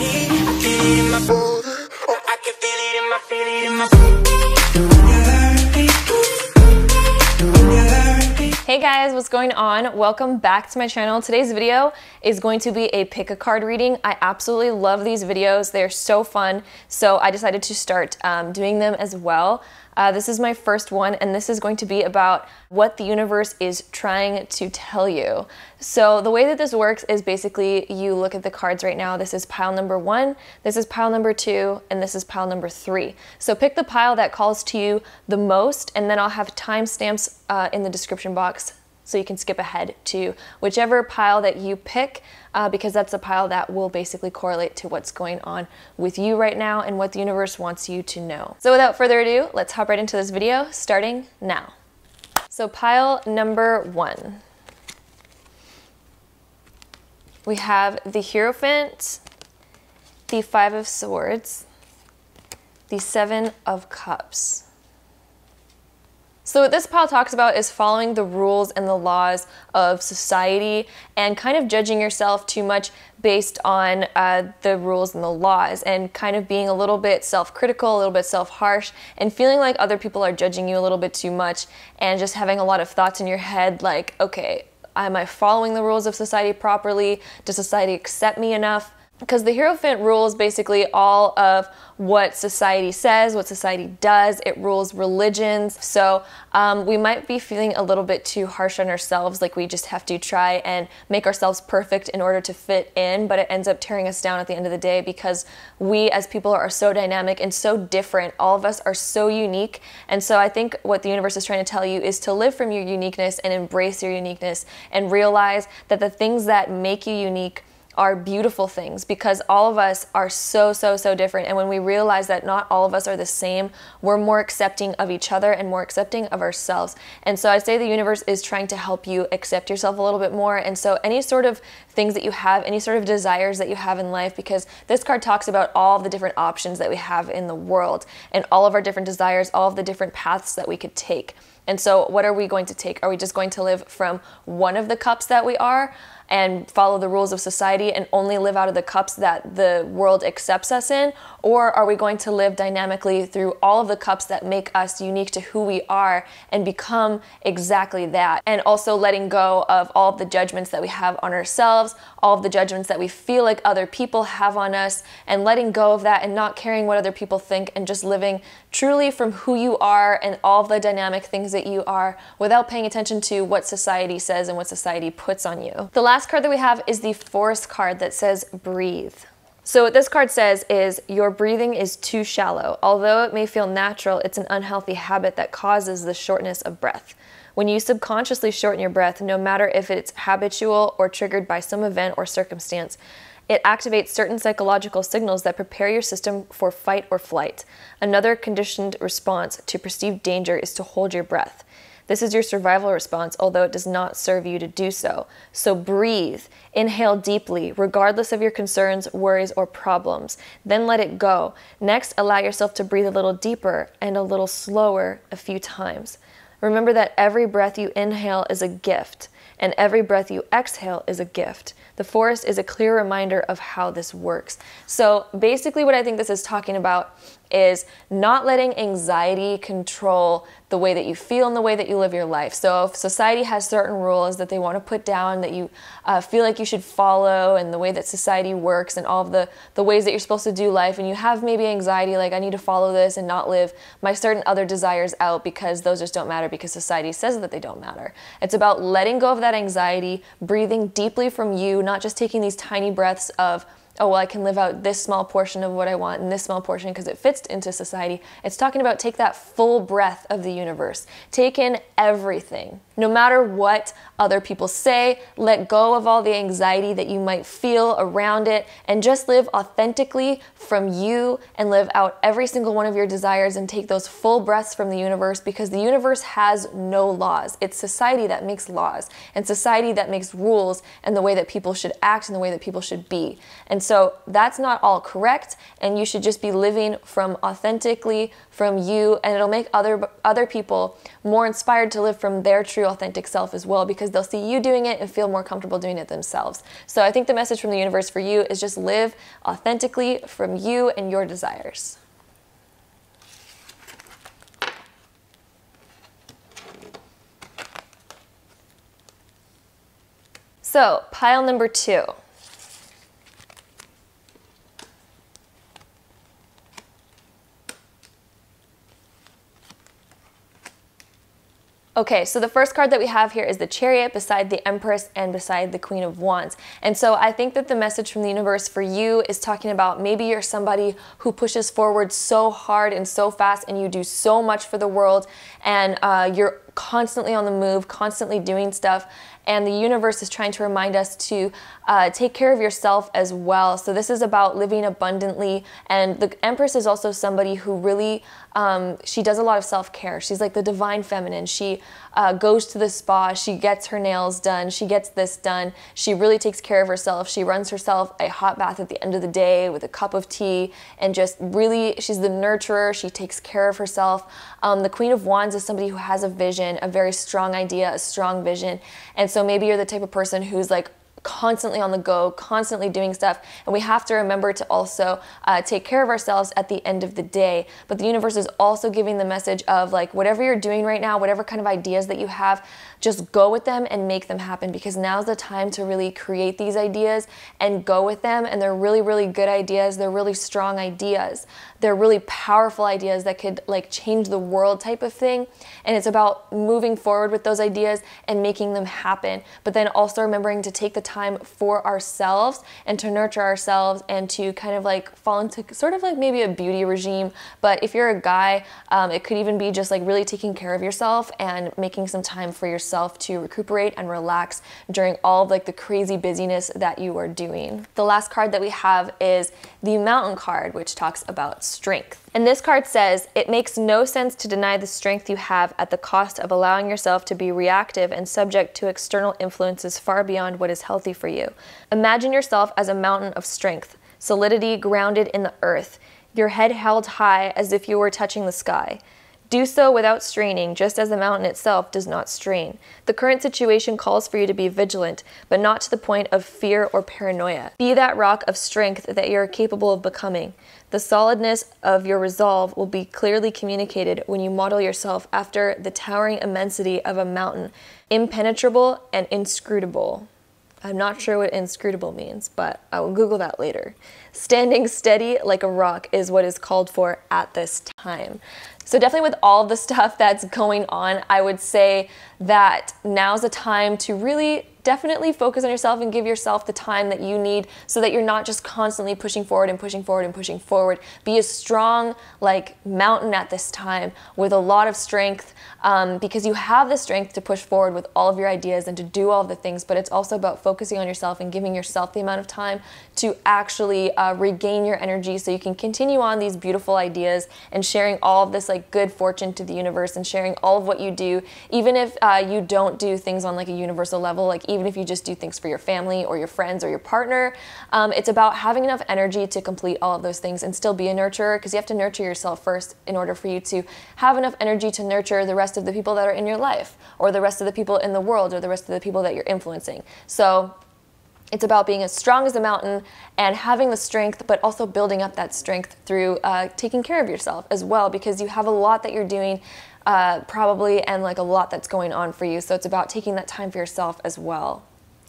Hey guys, what's going on? Welcome back to my channel. Today's video is going to be a pick a card reading. I absolutely love these videos. They're so fun. So I decided to start doing them as well. This is my first one, and this is going to be about what the universe is trying to tell you. So the way that this works is basically you look at the cards right now. This is pile number 1, this is pile number 2, and this is pile number 3. So pick the pile that calls to you the most, and then I'll have timestamps in the description box so you can skip ahead to whichever pile that you pick, because that's the pile that will basically correlate to what's going on with you right now and what the universe wants you to know. So without further ado, let's hop right into this video, starting now. So pile number 1. We have the Hierophant, the 5 of Swords, the 7 of Cups. So what this pile talks about is following the rules and the laws of society and kind of judging yourself too much based on the rules and the laws, and kind of being a little bit self-critical, a little bit self-harsh, and feeling like other people are judging you a little bit too much, and just having a lot of thoughts in your head like, okay, am I following the rules of society properly? Does society accept me enough? Because the Hierophant rules basically all of what society says, what society does. It rules religions. So we might be feeling a little bit too harsh on ourselves, like we just have to try and make ourselves perfect in order to fit in, but it ends up tearing us down at the end of the day because we as people are so dynamic and so different. All of us are so unique. And so I think what the universe is trying to tell you is to live from your uniqueness and embrace your uniqueness and realize that the things that make you unique are beautiful things, because all of us are so different, and when we realize that not all of us are the same, we're more accepting of each other and more accepting of ourselves. And so I'd say the universe is trying to help you accept yourself a little bit more. And so any sort of things that you have, any sort of desires that you have in life, because this card talks about all of the different options that we have in the world and all of our different desires, all of the different paths that we could take. And so what are we going to take? Are we just going to live from one of the cups that we are and follow the rules of society and only live out of the cups that the world accepts us in? Or are we going to live dynamically through all of the cups that make us unique to who we are and become exactly that? And also letting go of all of the judgments that we have on ourselves, all of the judgments that we feel like other people have on us, and letting go of that and not caring what other people think, and just living truly from who you are and all of the dynamic things that you are without paying attention to what society says and what society puts on you. The last card that we have is the Forest card that says breathe. So what this card says is your breathing is too shallow. Although it may feel natural, it's an unhealthy habit that causes the shortness of breath. When you subconsciously shorten your breath, no matter if it's habitual or triggered by some event or circumstance, it activates certain psychological signals that prepare your system for fight or flight. Another conditioned response to perceived danger is to hold your breath. This is your survival response, although it does not serve you to do so. So breathe. Inhale deeply, regardless of your concerns, worries, or problems. Then let it go. Next, allow yourself to breathe a little deeper and a little slower a few times. Remember that every breath you inhale is a gift, and every breath you exhale is a gift. The forest is a clear reminder of how this works. So basically what I think this is talking about is not letting anxiety control the way that you feel and the way that you live your life. So if society has certain rules that they want to put down that you feel like you should follow, and the way that society works and all of the ways that you're supposed to do life, and you have maybe anxiety like I need to follow this and not live my certain other desires out because those just don't matter because society says that they don't matter. It's about letting go of that anxiety, breathing deeply from you, not just taking these tiny breaths of, oh, well, I can live out this small portion of what I want and this small portion because it fits into society. It's talking about take that full breath of the universe. Take in everything. No matter what other people say, let go of all the anxiety that you might feel around it, and just live authentically from you and live out every single one of your desires and take those full breaths from the universe, because the universe has no laws. It's society that makes laws, and society that makes rules and the way that people should act and the way that people should be. And so that's not all correct, and you should just be living from authentically from you, and it'll make other people more inspired to live from their true authentic self as well, because they'll see you doing it and feel more comfortable doing it themselves. So I think the message from the universe for you is just live authentically from you and your desires. So, pile number 2. Okay, so the first card that we have here is the Chariot beside the Empress and beside the Queen of Wands. And so I think that the message from the universe for you is talking about maybe you're somebody who pushes forward so hard and so fast, and you do so much for the world, and you're constantly on the move, constantly doing stuff. And the universe is trying to remind us to take care of yourself as well. So this is about living abundantly. And the Empress is also somebody who really, she does a lot of self-care. She's like the divine feminine. She goes to the spa, she gets her nails done, she gets this done. She really takes care of herself. She runs herself a hot bath at the end of the day with a cup of tea, and just really, she's the nurturer. She takes care of herself. The Queen of Wands is somebody who has a vision, a very strong idea, a strong vision. And so maybe you're the type of person who's like constantly on the go, constantly doing stuff. And we have to remember to also take care of ourselves at the end of the day. But the universe is also giving the message of like, whatever you're doing right now, whatever kind of ideas that you have, just go with them and make them happen, because now's the time to really create these ideas and go with them. And they're really, really good ideas. They're really strong ideas. They're really powerful ideas that could like change the world type of thing. And it's about moving forward with those ideas and making them happen. But then also remembering to take the time for ourselves and to nurture ourselves and to kind of like fall into sort of like maybe a beauty regime. But if you're a guy, it could even be just like really taking care of yourself and making some time for yourself to recuperate and relax during all of like the crazy busyness that you are doing. The last card that we have is the Mountain card, which talks about strength. And this card says, it makes no sense to deny the strength you have at the cost of allowing yourself to be reactive and subject to external influences far beyond what is healthy for you. Imagine yourself as a mountain of strength, solidity grounded in the earth, your head held high as if you were touching the sky. Do so without straining, just as the mountain itself does not strain. The current situation calls for you to be vigilant, but not to the point of fear or paranoia. Be that rock of strength that you are capable of becoming. The solidness of your resolve will be clearly communicated when you model yourself after the towering immensity of a mountain, impenetrable and inscrutable. I'm not sure what inscrutable means, but I will Google that later. Standing steady like a rock is what is called for at this time. So definitely with all the stuff that's going on, I would say that now's the time to really definitely focus on yourself and give yourself the time that you need so that you're not just constantly pushing forward and pushing forward and pushing forward. Be a strong like mountain at this time with a lot of strength, because you have the strength to push forward with all of your ideas and to do all of the things, but it's also about focusing on yourself and giving yourself the amount of time to actually regain your energy so you can continue on these beautiful ideas and sharing all of this like good fortune to the universe and sharing all of what you do, even if you don't do things on like a universal level, like even if you just do things for your family or your friends or your partner. It's about having enough energy to complete all of those things and still be a nurturer, because you have to nurture yourself first in order for you to have enough energy to nurture the rest of the people that are in your life or the rest of the people in the world or the rest of the people that you're influencing. So it's about being as strong as a mountain and having the strength, but also building up that strength through taking care of yourself as well, because you have a lot that you're doing probably, and like a lot that's going on for you. So it's about taking that time for yourself as well.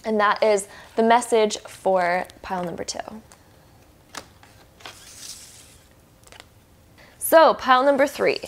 And that is the message for pile number 2. So pile number 3.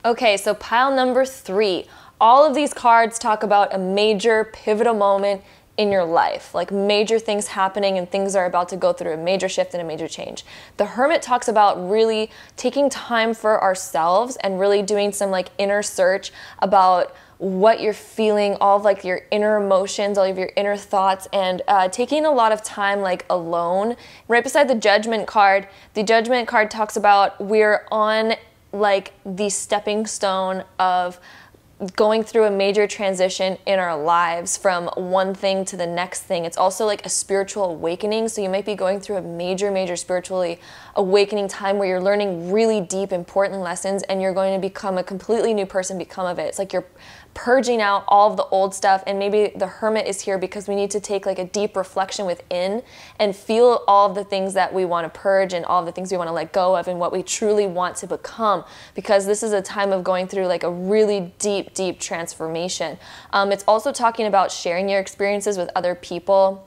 Okay, so pile number 3. All of these cards talk about a major pivotal moment in your life, like major things happening and things are about to go through a major shift and a major change. The Hermit talks about really taking time for ourselves and really doing some like inner search about what you're feeling, all of like your inner emotions, all of your inner thoughts, and taking a lot of time like alone. Right beside the Judgment card talks about we're on like the stepping stone of going through a major transition in our lives from one thing to the next thing. It's also like a spiritual awakening. So you might be going through a major spiritually awakening time where you're learning really deep, important lessons, and you're going to become a completely new person because of it. It's like you're purging out all of the old stuff, and maybe the hermit is here because we need to take like a deep reflection within and feel all of the things that we want to purge and all of the things we want to let go of and what we truly want to become, because this is a time of going through like a really deep transformation. It's also talking about sharing your experiences with other people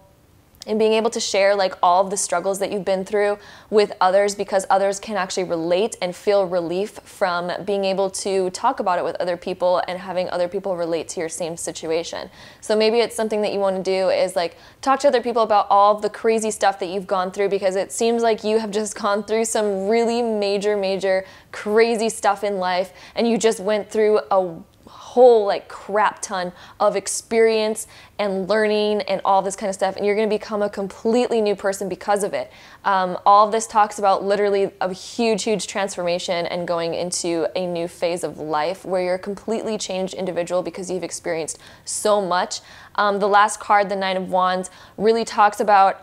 and being able to share like all of the struggles that you've been through with others, because others can actually relate and feel relief from being able to talk about it with other people and having other people relate to your same situation. So maybe it's something that you want to do is like talk to other people about all of the crazy stuff that you've gone through, because it seems like you have just gone through some really major crazy stuff in life, and you just went through a whole like crap ton of experience and learning and all this kind of stuff, and you're going to become a completely new person because of it. All of this talks about literally a huge transformation and going into a new phase of life where you're a completely changed individual because you've experienced so much. The last card, the Nine of Wands, really talks about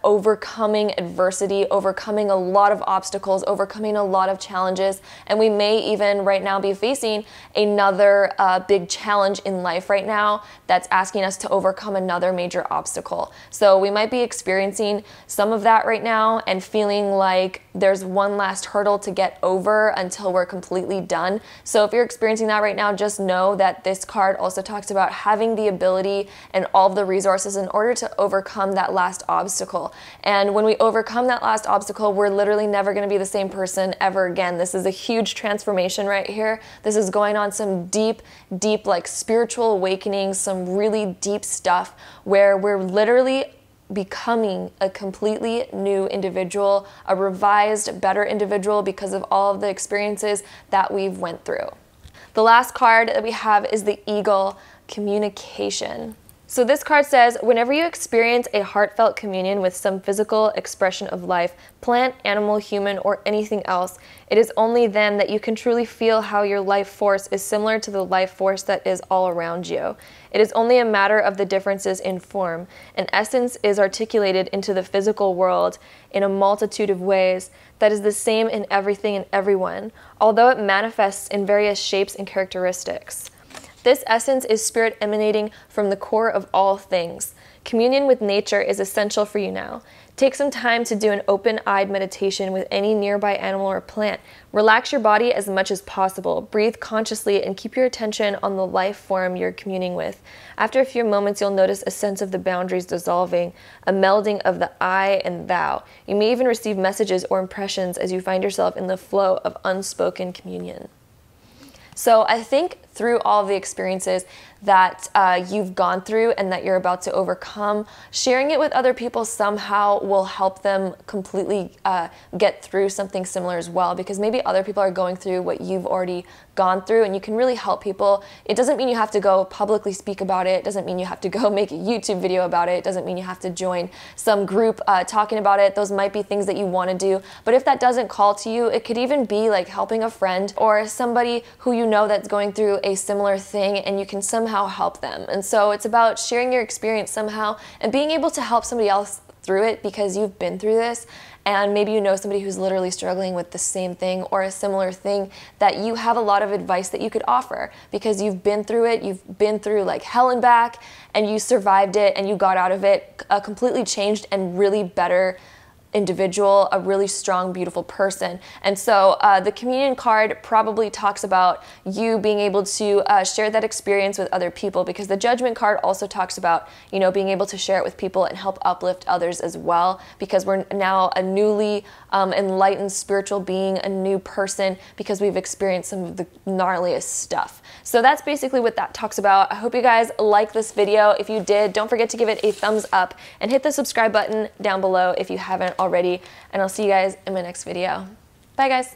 overcoming adversity, overcoming a lot of obstacles, overcoming a lot of challenges, and we may even right now be facing another big challenge in life right now that's asking us to overcome another major obstacle. So we might be experiencing some of that right now and feeling like there's one last hurdle to get over until we're completely done. So if you're experiencing that right now, just know that this card also talks about having the ability and all of the resources in order to overcome that last obstacle. And when we overcome that last obstacle, we're literally never going to be the same person ever again. This is a huge transformation right here. This is going on some deep like spiritual awakening, some really deep stuff where we're literally becoming a completely new individual, a revised, better individual because of all of the experiences that we've went through. The last card that we have is the Eagle, communication. So this card says, whenever you experience a heartfelt communion with some physical expression of life, plant, animal, human, or anything else, it is only then that you can truly feel how your life force is similar to the life force that is all around you. It is only a matter of the differences in form. An essence is articulated into the physical world in a multitude of ways that is the same in everything and everyone, although it manifests in various shapes and characteristics. This essence is spirit emanating from the core of all things. Communion with nature is essential for you now. Take some time to do an open-eyed meditation with any nearby animal or plant. Relax your body as much as possible. Breathe consciously and keep your attention on the life form you're communing with. After a few moments, you'll notice a sense of the boundaries dissolving, a melding of the I and thou. You may even receive messages or impressions as you find yourself in the flow of unspoken communion. So I think through all of the experiences that you've gone through and that you're about to overcome, sharing it with other people somehow will help them completely get through something similar as well, because maybe other people are going through what you've already gone through, and you can really help people. It doesn't mean you have to go publicly speak about it. It doesn't mean you have to go make a YouTube video about it. It doesn't mean you have to join some group talking about it. Those might be things that you want to do, but if that doesn't call to you, it could even be like helping a friend or somebody who you know that's going through a similar thing, and you can somehow help them. And so it's about sharing your experience somehow and being able to help somebody else through it because you've been through this, and maybe you know somebody who's literally struggling with the same thing or a similar thing, that you have a lot of advice that you could offer because you've been through it. You've been through like hell and back, and you survived it, and you got out of it a completely changed and really better individual, a really strong, beautiful person. And so the communion card probably talks about you being able to share that experience with other people, because the judgment card also talks about, you know, being able to share it with people and help uplift others as well, because we're now a newly enlightened spiritual being, a new person, because we've experienced some of the gnarliest stuff. So that's basically what that talks about. I hope you guys like this video. If you did, don't forget to give it a thumbs up and hit the subscribe button down below if you haven't already, and I'll see you guys in my next video. Bye guys.